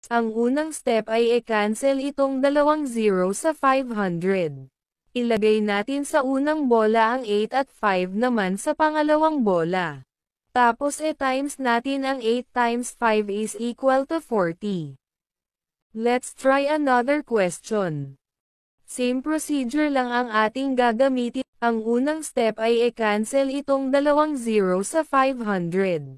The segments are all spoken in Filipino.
Ang unang step ay i-cancel itong dalawang 0 sa 500. Ilagay natin sa unang bola ang 8 at 5 naman sa pangalawang bola. Tapos times natin ang 8 times 5 is equal to 40. Let's try another question. Same procedure lang ang ating gagamitin. Ang unang step ay i-cancel itong dalawang 0 sa 500.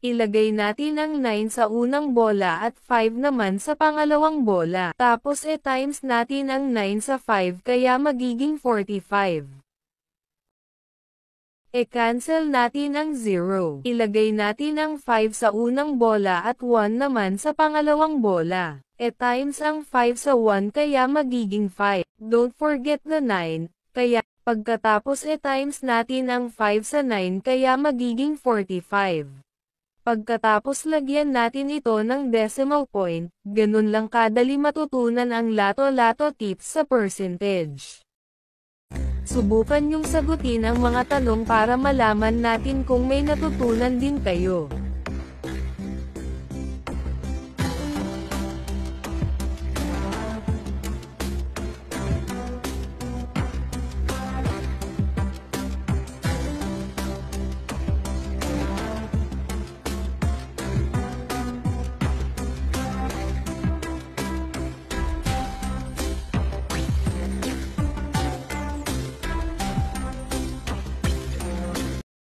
Ilagay natin ang 9 sa unang bola at 5 naman sa pangalawang bola. Tapos times natin ang 9 sa 5 kaya magiging 45. I-cancel natin ang 0. Ilagay natin ang 5 sa unang bola at 1 naman sa pangalawang bola. Times ang 5 sa 1 kaya magiging 5. Don't forget the 9, kaya pagkatapos times natin ang 5 sa 9 kaya magiging 45. Pagkatapos lagyan natin ito ng decimal point, ganun lang kadali matutunan ang Lato-Lato tips sa percentage. Subukan niyong sagutin ang mga tanong para malaman natin kung may natutunan din kayo.